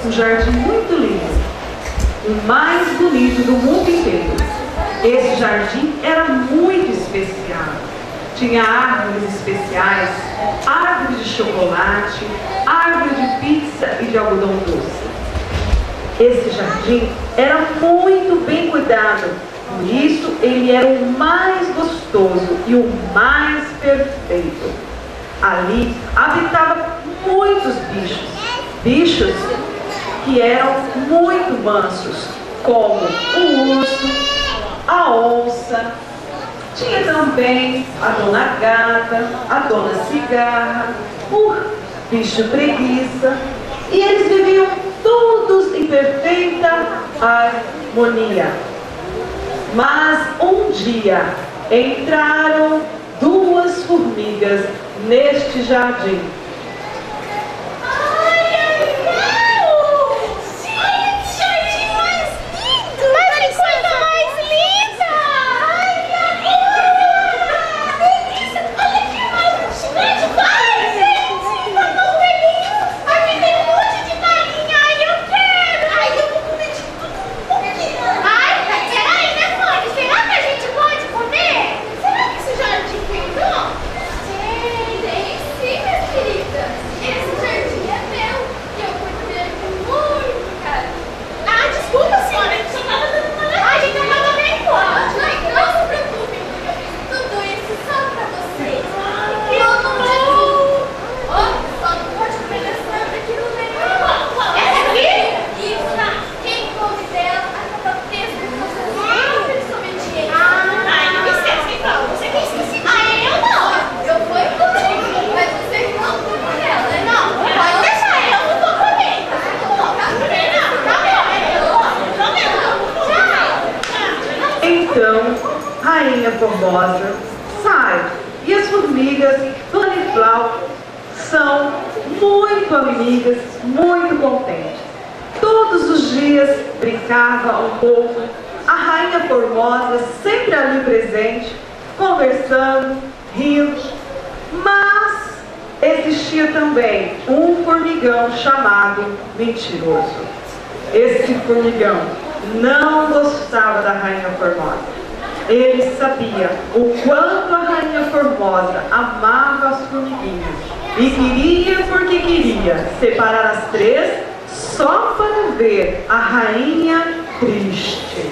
um jardim muito lindo, o mais bonito do mundo inteiro. Esse jardim era muito especial. Tinha árvores especiais, árvore de chocolate, árvore de pizza e de algodão doce. Esse jardim era muito bem cuidado, por isso ele era o mais gostoso e o mais perfeito. Ali habitavam muitos bichos, bichos que eram muito mansos, como o urso, a onça. Tinha também a dona gata, a dona cigarra, o bicho preguiça, e eles viviam todos em perfeita harmonia. Mas um dia entraram duas formigas neste jardim. Rainha Formosa sai e as formigas do Aniflau são muito amigas, muito contentes. Todos os dias brincava um pouco, a Rainha Formosa sempre ali presente, conversando, rindo, mas existia também um formigão chamado Mentiroso. Esse formigão não gostava da Rainha Formosa. Ele sabia o quanto a Rainha Formosa amava as formiguinhas e queria porque queria separar as três só para ver a rainha triste.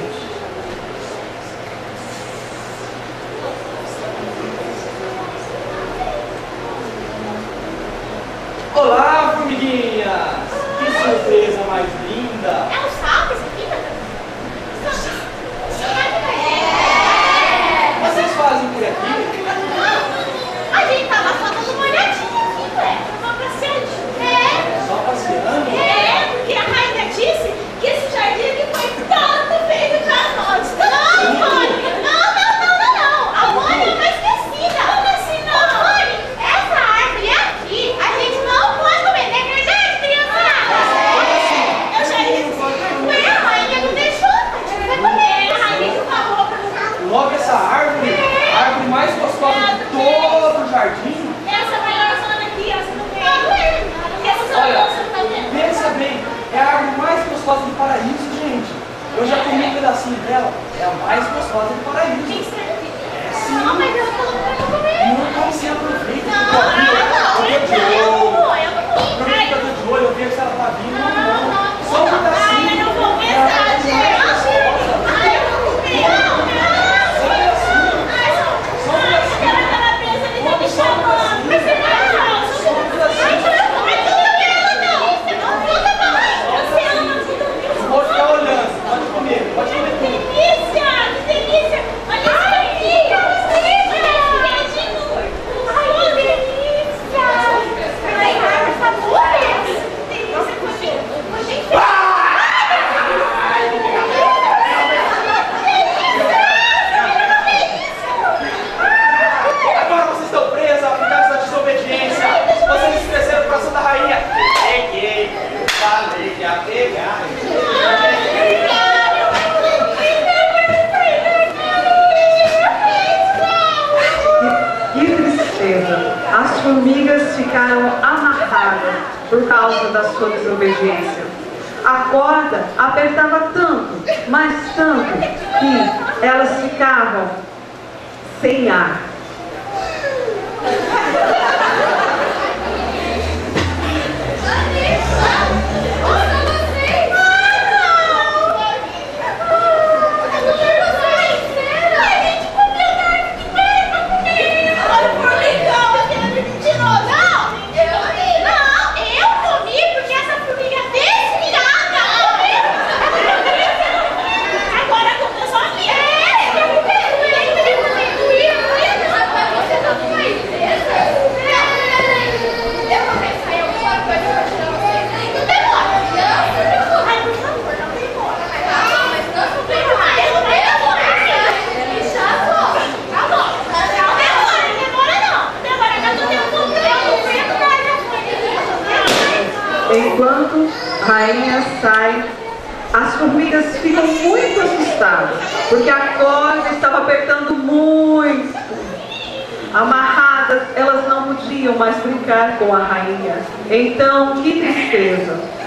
Olá, formiguinhas! Que surpresa mais linda! É um sapo esse aqui? Vocês fazem por aqui? A gente tava só dando uma olhadinha aqui, ué. Só passeadinho. Só passeando? Porque a rainha disse que esse jardim aqui foi todo feito pra nós. Não, Mônica! Não! A Mônica é uma esquecida. Como assim não? Mônica, essa árvore aqui, a gente não pode comer. Não é verdade, criançada? Eu já disse. Ué, a rainha não deixou. A gente vai comer. A rainha que falou pra nós. Logo essa árvore, a árvore mais gostosa de todo o jardim. Essa maior zona aqui, ó, você não vê. Essa zona Olha, você não tá vendo. pensa bem, é a árvore mais gostosa do paraíso, gente. Eu já comi um pedacinho dela, é a mais gostosa do paraíso. Tem certeza? É sim. Não, mas ela falou pra eu comer. Não, como você aproveita? Não, eu vou. Aproveita que eu tô de olho, eu vejo se ela tá vindo ou não. Só um Ai, pedacinho. eu não vou É a pensar, árvore mais gostosa. Ai, eu vou comer. Não. Só um pedacinho. Só um pedacinho. Ela tava presa ali, tá me chamando. Mas você vai não. Só um pedacinho. Eu vou ficar olhando. Pode comer tudo. Delícia! Que delícia! Olha isso aqui! Ai, que delícia! Ai, árvore sabores! Delícia, coxinha! Agora vocês estão presas por causa da desobediência. Vocês esqueceram o coração da rainha. Peguei. Falei que ia pegar. Que tristeza! As formigas ficaram amarradas por causa da sua desobediência. a corda apertava tanto, mas tanto, que elas ficavam sem ar. Enquanto a rainha sai, as formigas ficam muito assustadas, porque a corda estava apertando muito. Amarradas, elas não podiam mais brincar com a rainha. Então, que tristeza!